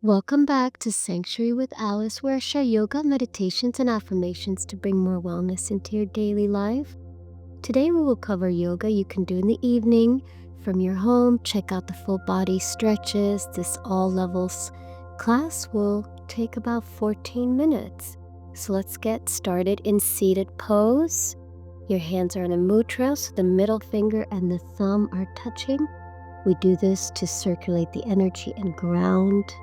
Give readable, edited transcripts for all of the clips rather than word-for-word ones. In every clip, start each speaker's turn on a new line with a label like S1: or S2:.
S1: Welcome back to Sanctuary with Alice, where I share yoga, meditations, and affirmations to bring more wellness into your daily life. Today we will cover yoga you can do in the evening from your home. Check out the full body stretches. This all levels class will take about 14 minutes. So let's get started in seated pose. Your hands are in a mudra, so the middle finger and the thumb are touching. We do this to circulate the energy and ground.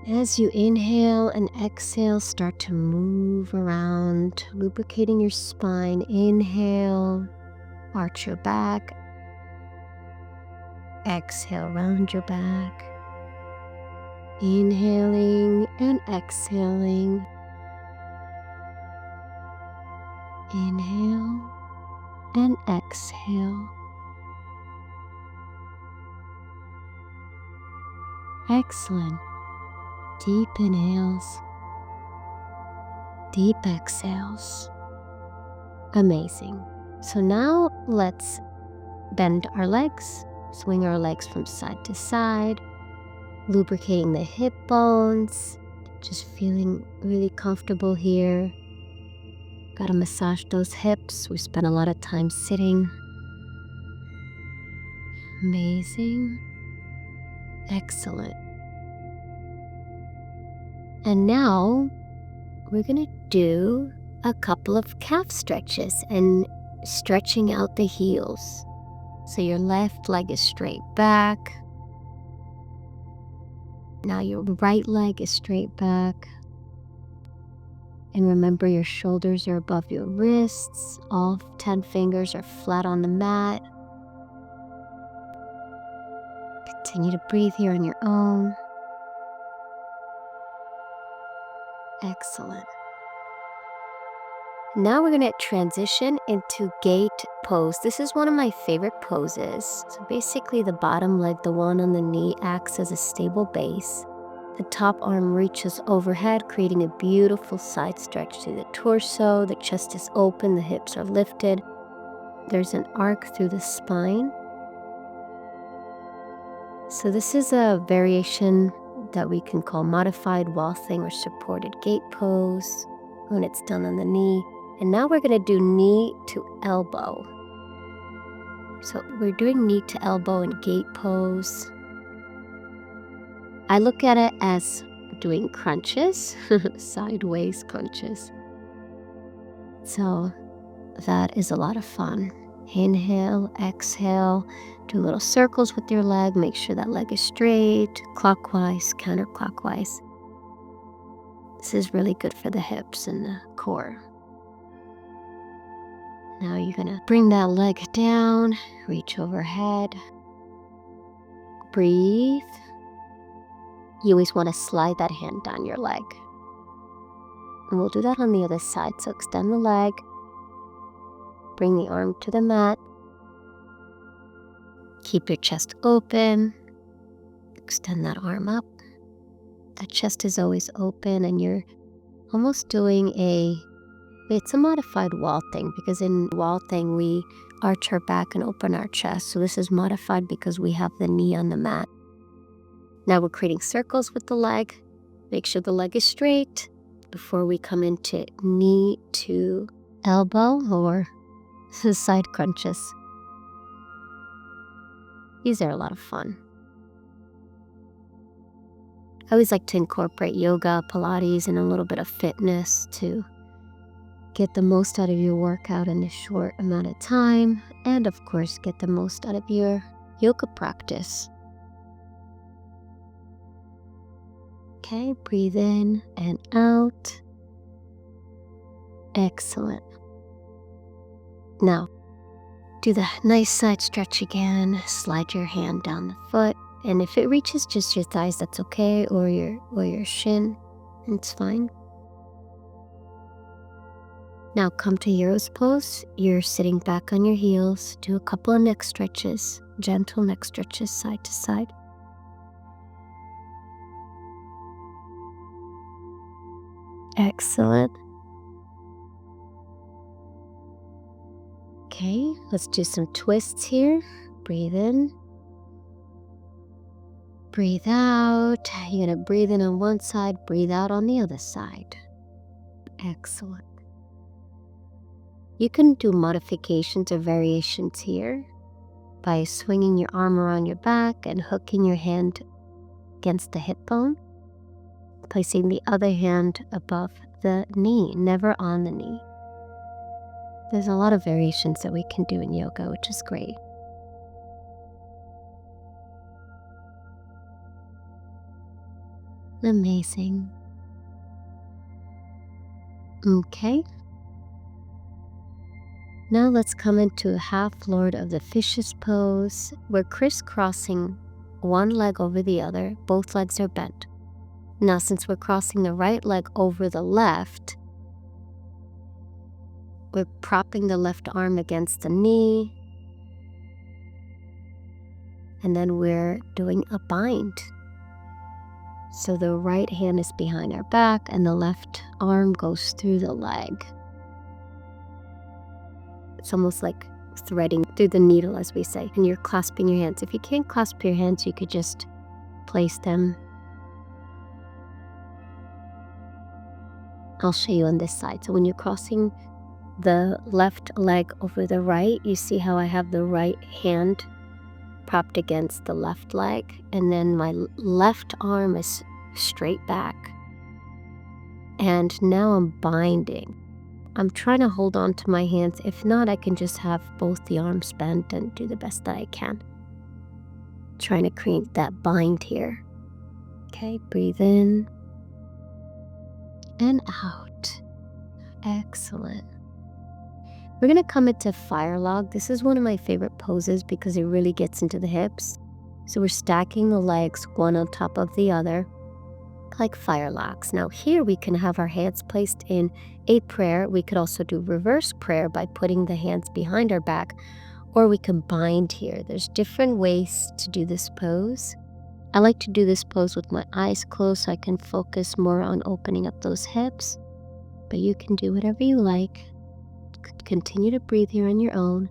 S1: As you inhale and exhale, start to move around, lubricating your spine. Inhale, arch your back. Exhale, round your back. Inhaling and exhaling. Inhale and exhale. Excellent. Deep inhales, deep exhales. Amazing. So now let's bend our legs, swing our legs from side to side, lubricating the hip bones, just feeling really comfortable here. Gotta massage those hips. We spend a lot of time sitting. Amazing. Excellent. And now we're gonna do a couple of calf stretches and stretching out the heels. So your left leg is straight back. Now your right leg is straight back. And remember, your shoulders are above your wrists. All 10 fingers are flat on the mat. Continue to breathe here on your own. Excellent. Now we're going to transition into gate pose. This is one of my favorite poses. So basically the bottom leg, the one on the knee, acts as a stable base. The top arm reaches overhead, creating a beautiful side stretch to the torso. The chest is open, the hips are lifted. There's an arc through the spine. So this is a variation that we can call modified waltzing or supported gate pose when it's done on the knee. And now we're going to do knee to elbow. So we're doing knee to elbow in gate pose. I look at it as doing crunches, sideways crunches. So that is a lot of fun. Inhale, exhale, do little circles with your leg. Make sure that leg is straight, clockwise, counterclockwise. This is really good for the hips and the core. Now you're gonna bring that leg down, reach overhead, breathe. You always want to slide that hand down your leg. And we'll do that on the other side. So extend the leg, bring the arm to the mat, keep your chest open, extend that arm up. That chest is always open and you're almost doing it's a modified wall thing, because in wall thing we arch our back and open our chest. So this is modified because we have the knee on the mat. Now we're creating circles with the leg. Make sure the leg is straight before we come into knee to elbow or side crunches. These are a lot of fun. I always like to incorporate yoga, Pilates, and a little bit of fitness to get the most out of your workout in a short amount of time, and of course get the most out of your yoga practice. Okay, breathe in and out. Excellent. Now, do the nice side stretch again. Slide your hand down the foot. And if it reaches just your thighs, that's okay, or your shin, it's fine. Now come to Hero's pose. You're sitting back on your heels. Do a couple of neck stretches, gentle neck stretches side to side. Excellent. Okay, let's do some twists here. Breathe in. Breathe out. You're going to breathe in on one side, breathe out on the other side. Excellent. You can do modifications or variations here by swinging your arm around your back and hooking your hand against the hip bone, placing the other hand above the knee, never on the knee. There's a lot of variations that we can do in yoga, which is great. Amazing. Okay. Now let's come into half Lord of the Fishes pose. We're crisscrossing one leg over the other. Both legs are bent. Now, since we're crossing the right leg over the left, we're propping the left arm against the knee. And then we're doing a bind. So the right hand is behind our back and the left arm goes through the leg. It's almost like threading through the needle, as we say, and you're clasping your hands. If you can't clasp your hands, you could just place them. I'll show you on this side. So when you're crossing the left leg over the right, you see how I have the right hand propped against the left leg, and then my left arm is straight back. And now I'm binding. I'm trying to hold on to my hands. If not, I can just have both the arms bent and do the best that I can. Trying to create that bind here. Okay, breathe in and out. Excellent. We're going to come into fire log. This is one of my favorite poses because it really gets into the hips. So we're stacking the legs one on top of the other, like fire logs. Now here we can have our hands placed in a prayer. We could also do reverse prayer by putting the hands behind our back, or we can bind here. There's different ways to do this pose. I like to do this pose with my eyes closed so I can focus more on opening up those hips, but you can do whatever you like. Continue to breathe here on your own.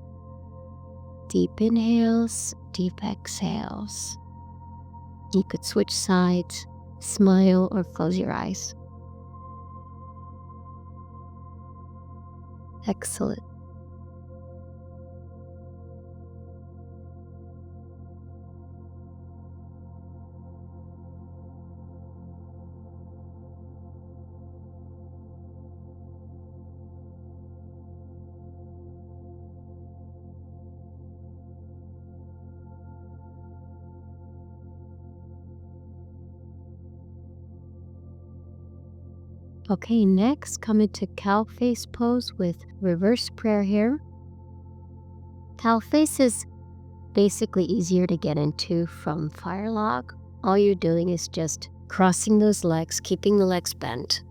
S1: Deep inhales, deep exhales. You could switch sides, smile, or close your eyes. Excellent. Okay, next come into cow face pose with reverse prayer here. Cow face is basically easier to get into from fire log. All you're doing is just crossing those legs, keeping the legs bent,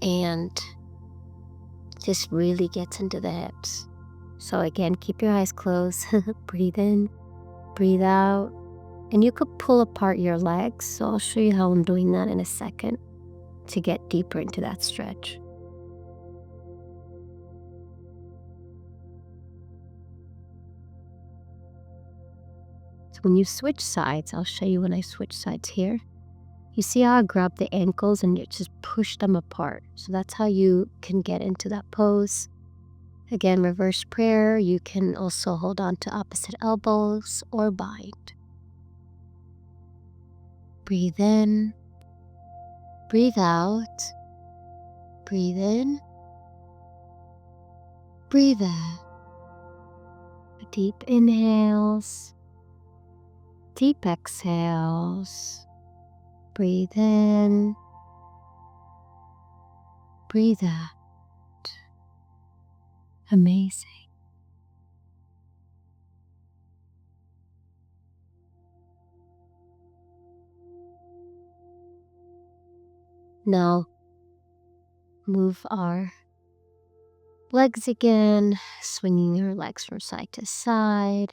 S1: and just really gets into the hips. So again, keep your eyes closed. Breathe in, breathe out. And you could pull apart your legs, so I'll show you how I'm doing that in a second to get deeper into that stretch. So when you switch sides, I'll show you when I switch sides here. You see how I grab the ankles and you just push them apart. So that's how you can get into that pose. Again, reverse prayer. You can also hold on to opposite elbows or bind. Breathe in, breathe out, breathe in, breathe out. Deep inhales, deep exhales. Breathe in, breathe out. Amazing. Now, move our legs again, swinging our legs from side to side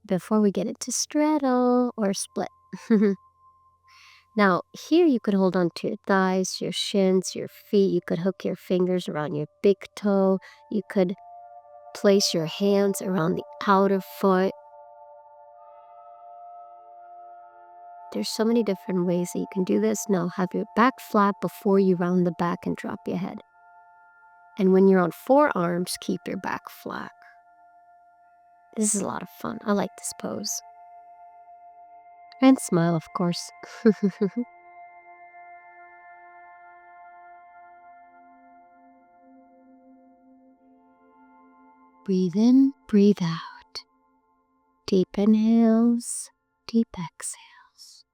S1: before we get into straddle or split. Now, here you could hold on to your thighs, your shins, your feet. You could hook your fingers around your big toe. You could place your hands around the outer foot. There's so many different ways that you can do this. Now have your back flat before you round the back and drop your head. And when you're on forearms, keep your back flat. This is a lot of fun. I like this pose. And smile, of course. Breathe in, breathe out. Deep inhales, deep exhales.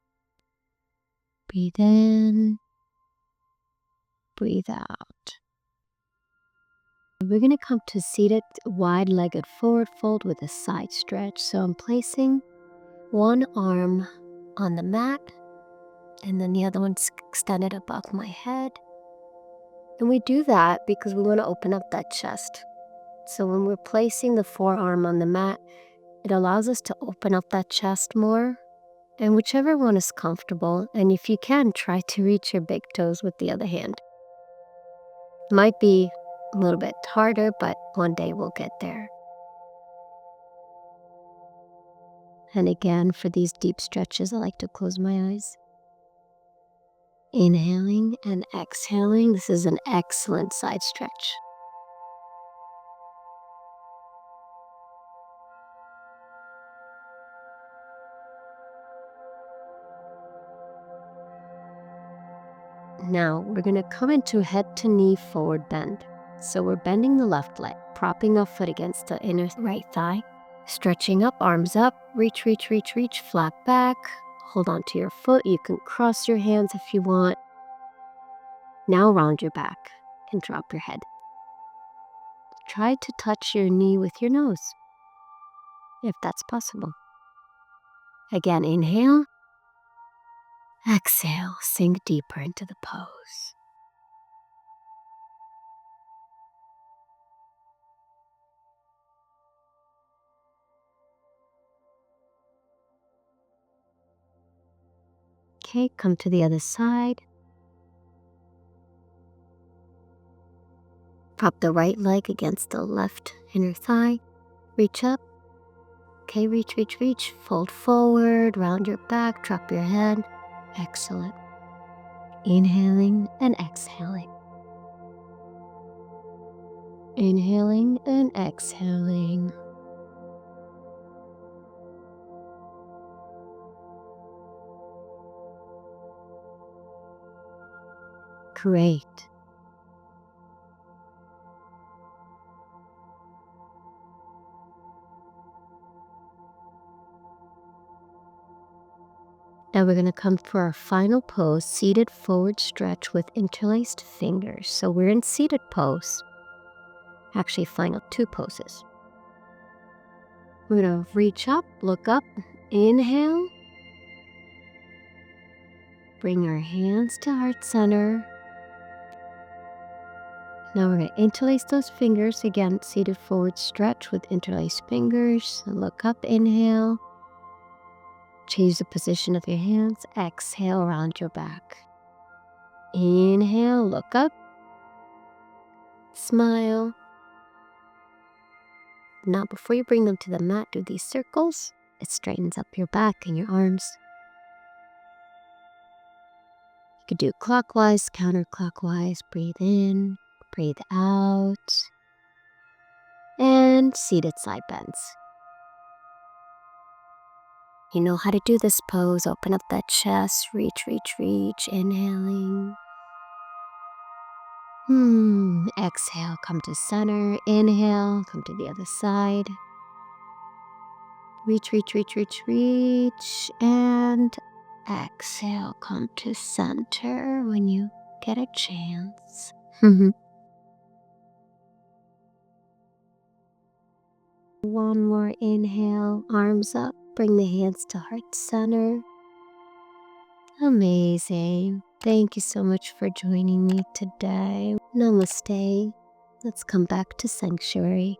S1: Breathe in, breathe out. We're going to come to seated wide-legged forward fold with a side stretch. So I'm placing one arm on the mat and then the other one's extended above my head. And we do that because we want to open up that chest. So when we're placing the forearm on the mat, it allows us to open up that chest more. And whichever one is comfortable, and if you can, try to reach your big toes with the other hand. Might be a little bit harder, but one day we'll get there. And again, for these deep stretches, I like to close my eyes. Inhaling and exhaling. This is an excellent side stretch. Now we're going to come into head to knee forward bend. So we're bending the left leg, propping our foot against the inner right thigh, stretching up, arms up, reach, reach, reach, reach, flat back. Hold on to your foot. You can cross your hands if you want. Now round your back and drop your head. Try to touch your knee with your nose, if that's possible. Again, inhale. Exhale, sink deeper into the pose. Okay, come to the other side. Prop the right leg against the left inner thigh. Reach up. Okay, reach, reach, reach. Fold forward, round your back, drop your head. Excellent. Inhaling and exhaling. Inhaling and exhaling. Great. Now we're going to come for our final pose, seated forward stretch with interlaced fingers. So we're in seated pose. Actually, final two poses. We're going to reach up, look up, inhale. Bring our hands to heart center. Now we're going to interlace those fingers. Again, seated forward stretch with interlaced fingers. Look up, inhale. Change the position of your hands. Exhale, round your back. Inhale, look up. Smile. Now, before you bring them to the mat, do these circles. It straightens up your back and your arms. You could do clockwise, counterclockwise. Breathe in, breathe out. And seated side bends. You know how to do this pose. Open up that chest. Reach, reach, reach. Inhaling. Exhale, come to center. Inhale, come to the other side. Reach, reach, reach, reach, reach. And exhale, come to center when you get a chance. One more inhale, arms up. Bring the hands to heart center. Amazing. Thank you so much for joining me today. Namaste. Let's come back to sanctuary.